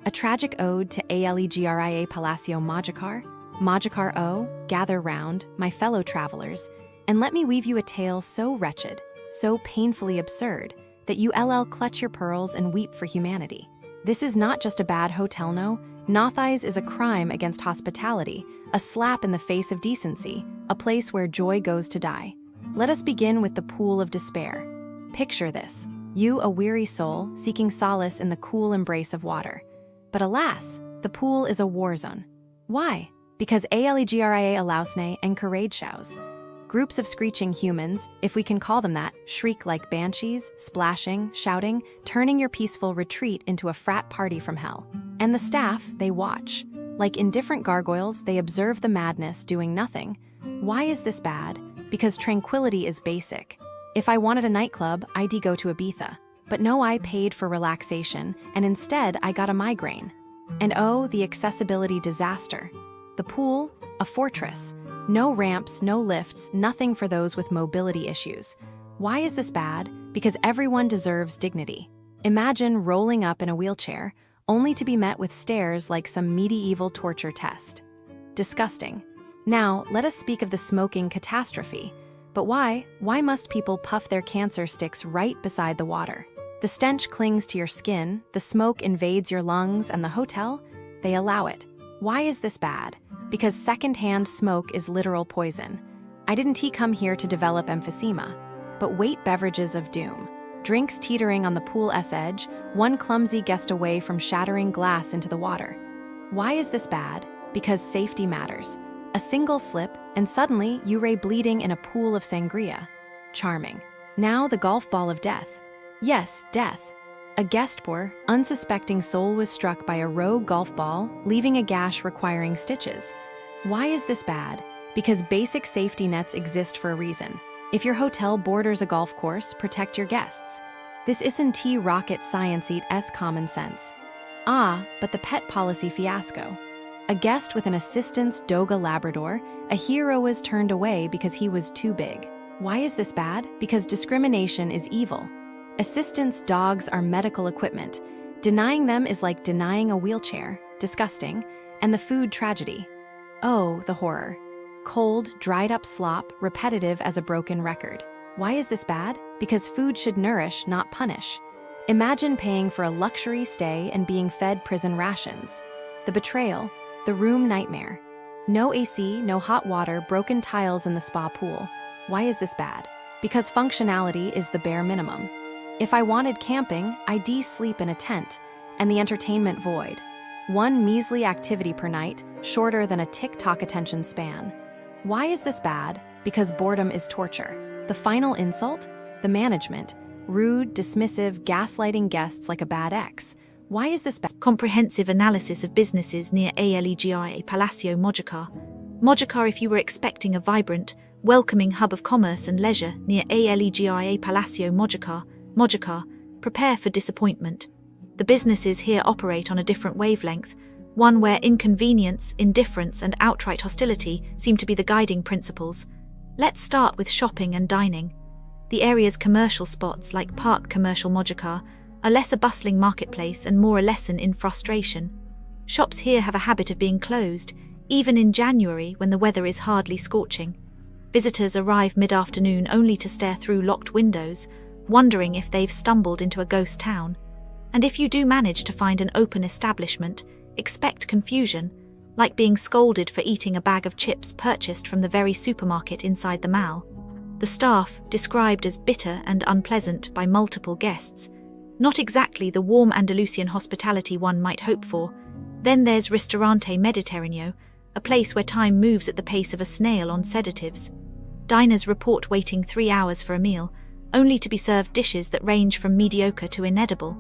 A tragic ode to alegria palacio mojacar. Mojacar O, gather round, my fellow travelers, and let me weave you a tale so wretched, so painfully absurd, that you clutch your pearls and weep for humanity. This is not just a bad hotel no. Nothais is a crime against hospitality, a slap in the face of decency, a place where joy goes to die. Let us begin with the pool of despair. Picture this, you a weary soul seeking solace in the cool embrace of water. But alas, the pool is a war zone. Why? Because alegria alausne encourage shows. Groups of screeching humans, if we can call them that, shriek like banshees, splashing, shouting, turning your peaceful retreat into a frat party from hell. And the staff, they watch. Like indifferent gargoyles, they observe the madness, doing nothing. Why is this bad? Because tranquility is basic. If I wanted a nightclub, I'd go to Ibiza. But no, I paid for relaxation, and instead I got a migraine. And oh, the accessibility disaster. The pool, a fortress. No ramps, no lifts, nothing for those with mobility issues. Why is this bad? Because everyone deserves dignity. Imagine rolling up in a wheelchair, only to be met with stares like some medieval torture test. Disgusting. Now, let us speak of the smoking catastrophe. But why? Why must people puff their cancer sticks right beside the water? The stench clings to your skin, the smoke invades your lungs, and the hotel? They allow it. Why is this bad? Because second-hand smoke is literal poison. I didn't come here to develop emphysema, but weight beverages of doom. Drinks teetering on the pool's edge, one clumsy guest away from shattering glass into the water. Why is this bad? Because safety matters. A single slip, and suddenly you lay bleeding in a pool of sangria. Charming. Now the golf ball of death. Yes, death. A guest poor, unsuspecting soul was struck by a rogue golf ball, leaving a gash requiring stitches. Why is this bad? Because basic safety nets exist for a reason. If your hotel borders a golf course, protect your guests. This isn't rocket science, it's common sense. Ah, but the pet policy fiasco. A guest with an assistant's Doga Labrador, a hero was turned away because he was too big. Why is this bad? Because discrimination is evil. Assistants' dogs are medical equipment. Denying them is like denying a wheelchair. Disgusting. And the food tragedy. Oh, the horror. Cold, dried-up slop, repetitive as a broken record. Why is this bad? Because food should nourish, not punish. Imagine paying for a luxury stay and being fed prison rations. The betrayal. The room nightmare. No AC, no hot water, broken tiles in the spa pool. Why is this bad? Because functionality is the bare minimum. If I wanted camping, I'd sleep in a tent, and the entertainment void. One measly activity per night, shorter than a TikTok attention span. Why is this bad? Because boredom is torture. The final insult? The management. Rude, dismissive, gaslighting guests like a bad ex. Why is this bad? Comprehensive analysis of businesses near alegria palacio mojacar. Mojacar, if you were expecting a vibrant, welcoming hub of commerce and leisure near alegria palacio mojacar, prepare for disappointment. The businesses here operate on a different wavelength, one where inconvenience, indifference, and outright hostility seem to be the guiding principles. Let's start with shopping and dining. The area's commercial spots, like Park Commercial Mojacar, are less a bustling marketplace and more a lesson in frustration. Shops here have a habit of being closed, even in January when the weather is hardly scorching. Visitors arrive mid-afternoon only to stare through locked windows, wondering if they've stumbled into a ghost town. And if you do manage to find an open establishment, expect confusion, like being scolded for eating a bag of chips purchased from the very supermarket inside the mall. The staff, described as bitter and unpleasant by multiple guests, not exactly the warm Andalusian hospitality one might hope for. Then there's Ristorante Mediterraneo, a place where time moves at the pace of a snail on sedatives. Diners report waiting 3 hours for a meal, only to be served dishes that range from mediocre to inedible.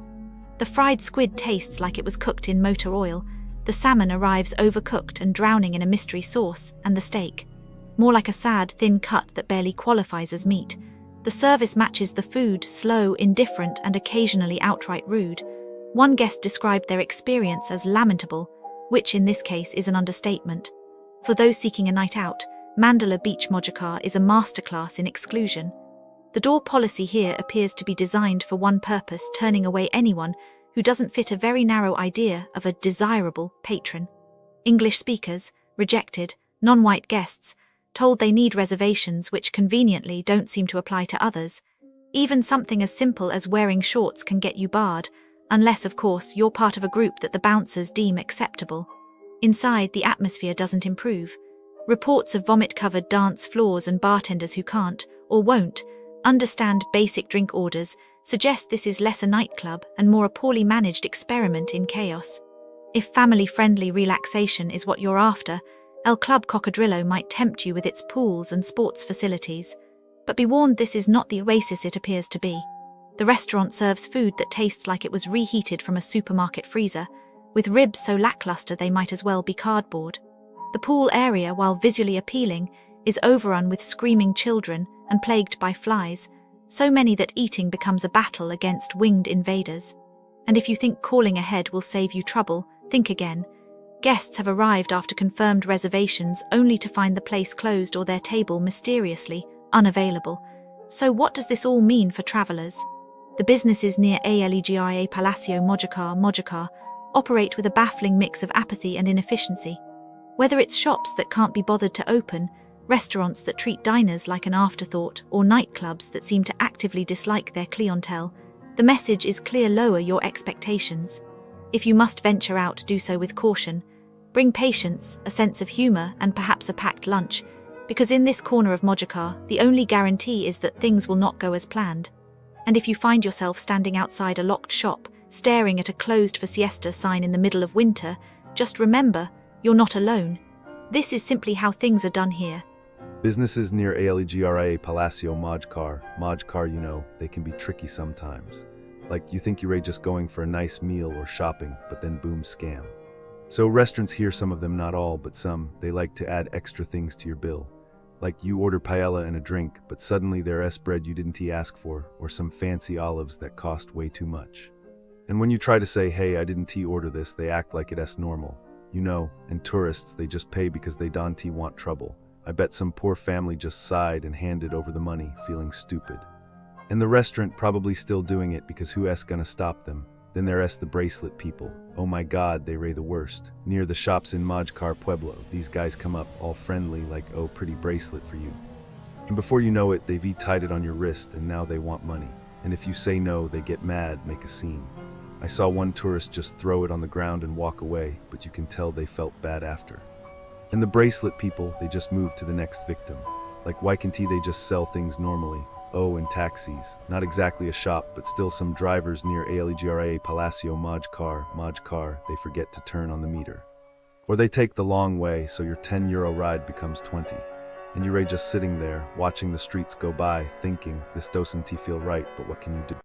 The fried squid tastes like it was cooked in motor oil, the salmon arrives overcooked and drowning in a mystery sauce, and the steak, more like a sad, thin cut that barely qualifies as meat. The service matches the food, slow, indifferent, and occasionally outright rude. One guest described their experience as lamentable, which in this case is an understatement. For those seeking a night out, Mandala Beach Mojacar is a masterclass in exclusion. The door policy here appears to be designed for one purpose, turning away anyone who doesn't fit a very narrow idea of a desirable patron. English speakers, rejected, non-white guests, told they need reservations which conveniently don't seem to apply to others. Even something as simple as wearing shorts can get you barred, unless, of course, you're part of a group that the bouncers deem acceptable. Inside, the atmosphere doesn't improve. Reports of vomit-covered dance floors and bartenders who can't, or won't, understand basic drink orders suggest this is less a nightclub and more a poorly managed experiment in chaos. If family-friendly relaxation is what you're after, El Club Cocodrilo might tempt you with its pools and sports facilities. But be warned, this is not the oasis it appears to be. The restaurant serves food that tastes like it was reheated from a supermarket freezer, with ribs so lackluster they might as well be cardboard. The pool area, while visually appealing, is overrun with screaming children and plagued by flies, so many that eating becomes a battle against winged invaders. And if you think calling ahead will save you trouble, think again. Guests have arrived after confirmed reservations only to find the place closed or their table mysteriously unavailable. So what does this all mean for travelers? The businesses near alegria Palacio Mojacar operate with a baffling mix of apathy and inefficiency. Whether it's shops that can't be bothered to open, restaurants that treat diners like an afterthought, or nightclubs that seem to actively dislike their clientele, the message is clear: lower your expectations. If you must venture out, do so with caution. Bring patience, a sense of humor, and perhaps a packed lunch, because in this corner of Mojacar, the only guarantee is that things will not go as planned. And if you find yourself standing outside a locked shop, staring at a closed for siesta sign in the middle of winter, just remember, you're not alone. This is simply how things are done here. Businesses near alegria Palacio Mojacar, you know, they can be tricky sometimes. Like, you think you're just going for a nice meal or shopping, but then boom, scam. So restaurants here, some of them, not all, but some, they like to add extra things to your bill. Like, you order paella and a drink, but suddenly there's bread you didn't ask for, or some fancy olives that cost way too much. And when you try to say, hey, I didn't order this, they act like it's normal. You know, and tourists, they just pay because they don't want trouble. I bet some poor family just sighed and handed over the money, feeling stupid. And the restaurant probably still doing it because who's gonna stop them? Then there's the bracelet people. Oh my god, they ray the worst. Near the shops in Mojacar Pueblo, these guys come up all friendly like, oh, pretty bracelet for you. And before you know it, they've tied it on your wrist and now they want money. And if you say no, they get mad, make a scene. I saw one tourist just throw it on the ground and walk away, but you can tell they felt bad after. And the bracelet people, they just move to the next victim. Like, why can't they just sell things normally? Oh, and taxis. Not exactly a shop, but still some drivers near alegria Palacio Mojacar, they forget to turn on the meter. Or they take the long way, so your €10 ride becomes 20. And you're just sitting there, watching the streets go by, thinking, this doesn't feel right, but what can you do?